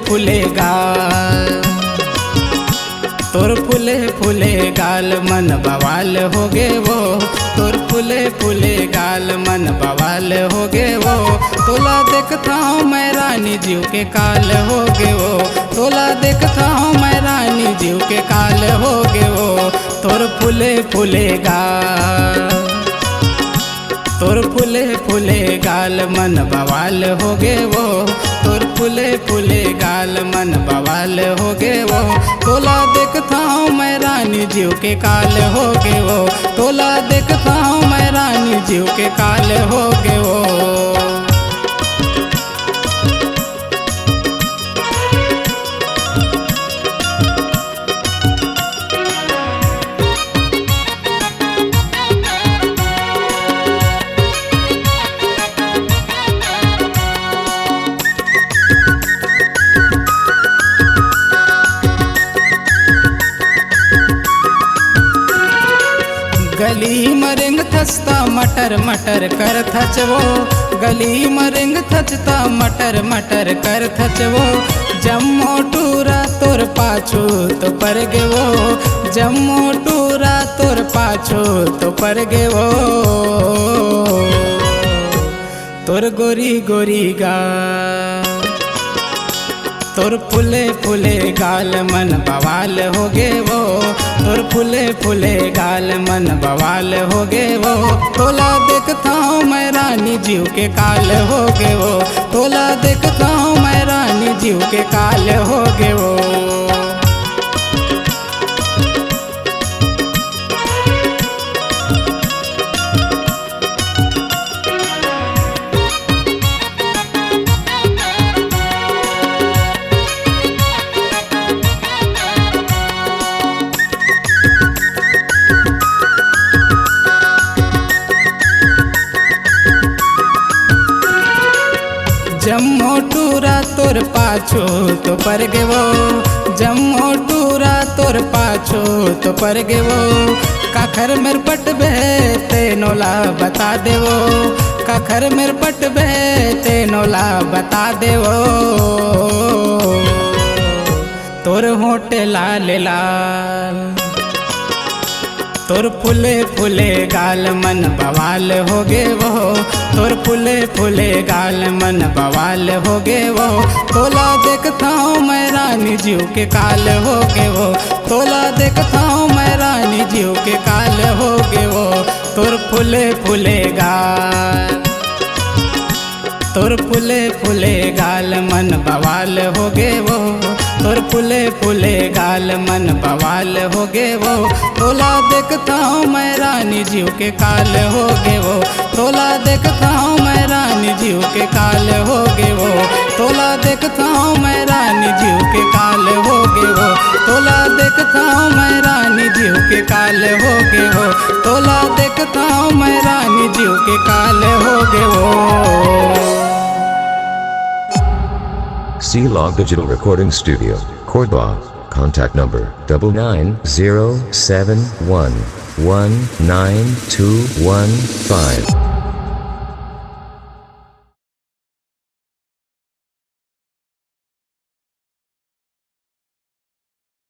फुले गाल, तोर फुले फुले गाल मन बवाल हो गे वो, तोर फुले फुले गाल मन बवाल हो गे वो। तोला देखता हूँ मैं रानी जीव के काल हो गे वो, तोला देखता हूँ मैं रानी जीव के काल हो गे वो। तोर फुले फुले गाल, तोर फुले फुले गाल मन बवाल हो गे वो, तोर फुले फुले गाल मन बवाल हो गे वो। तोला देखता हूँ मैं रानी जीव के काल हो गे वो, तोला देखता हूँ मैं रानी जीव के काल हो गे वो। गली मरेंग थचता मटर मटर कर थचवो, गली मरेंग थचता मटर मटर कर थचवो। जम्मो टूरा तोर पाछू तो पर गे वो, जम्मो टूरा तोर पाछू तो पर गे वो। तोर गोरी गोरी गाल, तोर फुले फुले गाल मन बवाल हो गे वो, तोर फुले फुले गाल मन बवाल हो गे वो। तोला देखता हूँ मैं रानी जीव के काल हो गे वो, तोला देखता हूँ मैं रानी जीव के काल हो गे वो। जम्मो टूरा तोर पाछो तो पर गे वो, जम्मो टूरा तोर पाछो तो पर गे वो। काखर मेर पट बे ते नोला बता देवो, काखर मेर पट बे ते नोला बता देवो। तोर होटे लाल लाल, तोर फुले फुले गाल मन बवाल हो गे वो, तोर फुले फुले गाल मन बवाल हो गे वो। तोला देखता हूँ मैं रानी जीव के काल हो गे वो, तोला देखता हूँ मैं रानी जीव के काल हो गे वो। तोर फुले फुले गाल, तोर फुले फुले गाल मन बवाल हो गे वो, तोर फुले फुले गाल मन बवाल हो गे वो। तोला देखता हूँ मैं रानी जीव के काल हो गे वो, तोला देखता हूँ मैं रानी जीव के काल हो गे वो, तोला देखता हूँ मैं रानी जीव के काल हो गे वो, तोला देखता हूँ मैं रानी जीव के काल हो गे वो, तोला देखता हूँ मैं रानी जीव के काल हो गे वो। C-Log Digital Recording Studio, Cordoba. Contact number 9907119215.